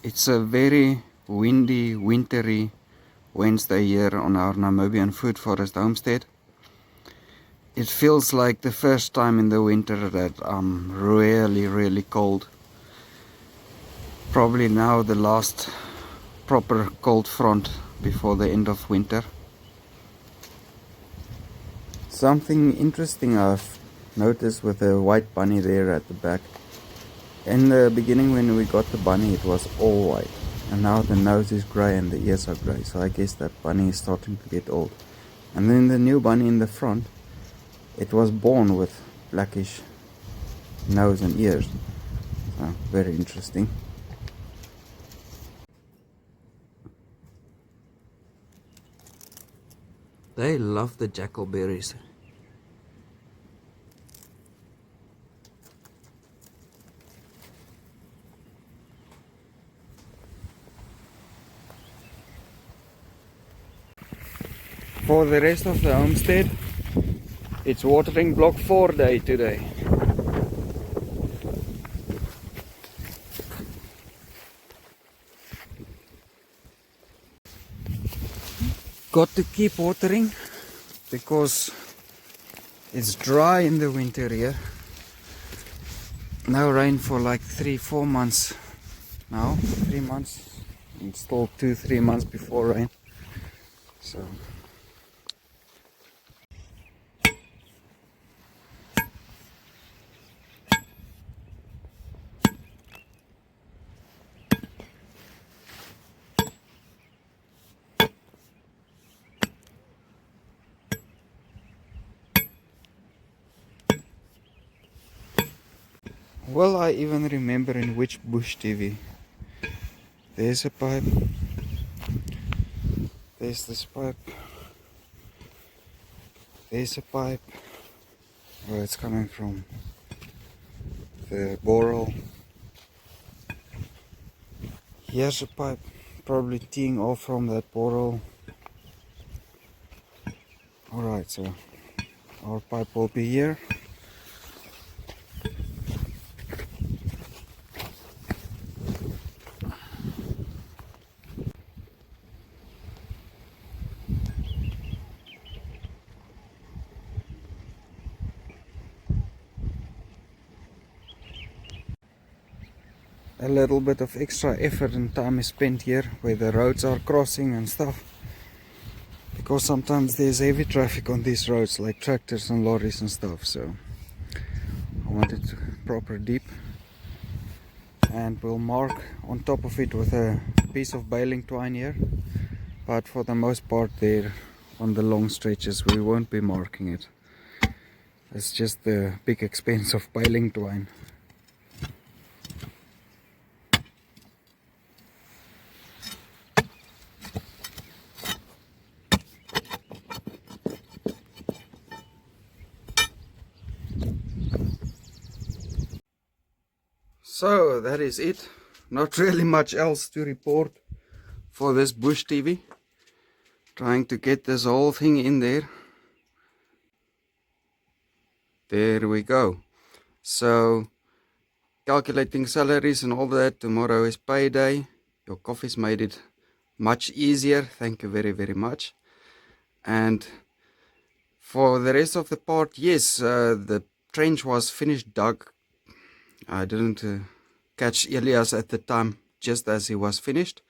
It's a very windy, wintry Wednesday here on our Namibian Food Forest homestead. It feels like the first time in the winter that I'm really cold. Probably now the last proper cold front before the end of winter. Something interesting I've noticed with the white bunny there at the back. In the beginning when we got the bunny it was all white, and now the nose is grey and the ears are grey, so I guess that bunny is starting to get old. And then the new bunny in the front, it was born with blackish nose and ears, so very interesting. They love the jackalberries. For the rest of the homestead, it's watering block 4 day today. Got to keep watering because it's dry in the winter here. No rain for like 3-4 months now. 3 months. It's still 2-3 months before rain. So well, I even remember in which Bush TV. There's a pipe. There's this pipe. There's a pipe. Where it's coming from. The borehole. Here's a pipe. Probably teeing off from that borehole. Alright, so our pipe will be here. A little bit of extra effort and time is spent here where the roads are crossing and stuff, because sometimes there's heavy traffic on these roads like tractors and lorries and stuff, so I wanted to proper deep, and we'll mark on top of it with a piece of baling twine here, but for the most part there on the long stretches we won't be marking it. It's just the big expense of baling twine. So that is it. Not really much else to report for this Bush TV. Trying to get this whole thing in there. There we go. So calculating salaries and all that. Tomorrow is payday. Your coffee's made it much easier. Thank you very much. And for the rest of the part, yes, the trench was finished dug. I didn't catch Elias at the time just as he was finished.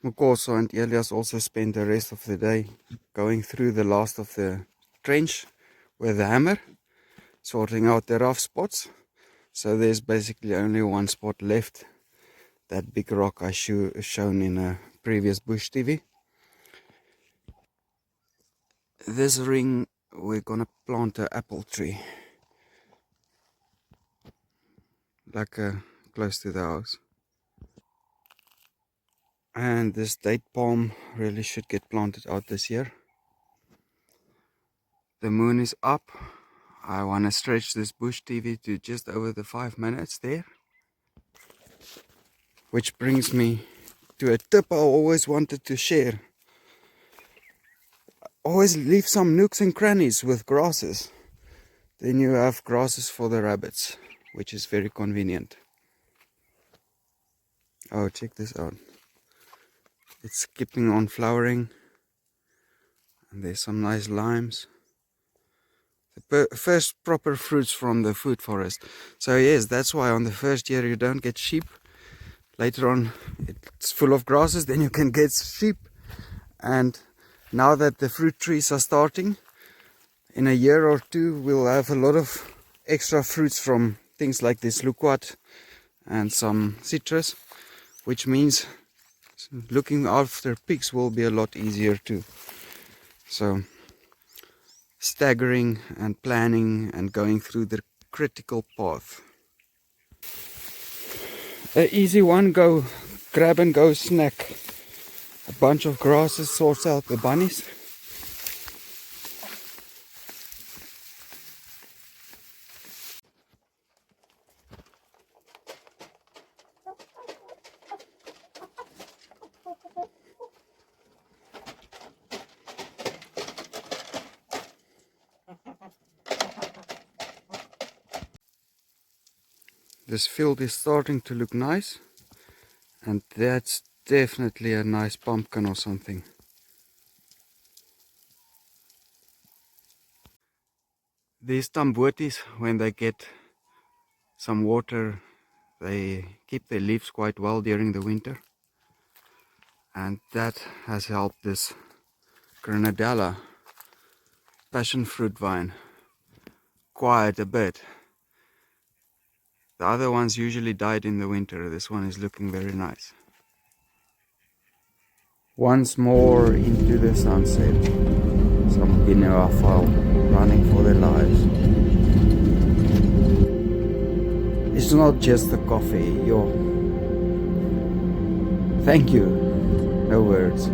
Mukoso and Elias also spent the rest of the day going through the last of the trench with a hammer, sorting out the rough spots. So there's basically only one spot left, that big rock I shown in a previous Bush TV. This ring we're gonna plant an apple tree, like close to the house. And this date palm really should get planted out this year. The moon is up. I want to stretch this Bush TV to just over the 5 minutes there. Which brings me to a tip I always wanted to share. Always leave some nooks and crannies with grasses. Then you have grasses for the rabbits, which is very convenient. Oh, check this out. It's keeping on flowering. And there's some nice limes. The first proper fruits from the food forest. So yes, that's why on the first year you don't get sheep. Later on it's full of grasses, then you can get sheep. And now that the fruit trees are starting, in a year or two we'll have a lot of extra fruits from things like this loquat and some citrus, which means looking after pigs will be a lot easier too. So staggering and planning and going through the critical path. An easy one, go grab and go snack. A bunch of grasses sorts out the bunnies. This field is starting to look nice, and that's definitely a nice pumpkin or something. These tambotis, when they get some water, they keep their leaves quite well during the winter, and that has helped this granadella passion fruit vine quite a bit. The other ones usually died in the winter. This one is looking very nice. Once more into the sunset. Some quinoa fowl running for their lives. It's not just the coffee, Thank you. No words.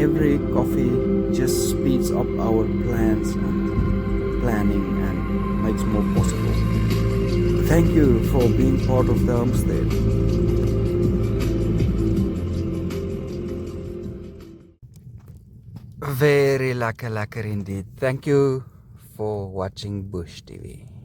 Every coffee just speeds up our plans and planning and makes more possible. Thank you for being part of the homestead. Very lekker indeed. Thank you for watching Bush TV.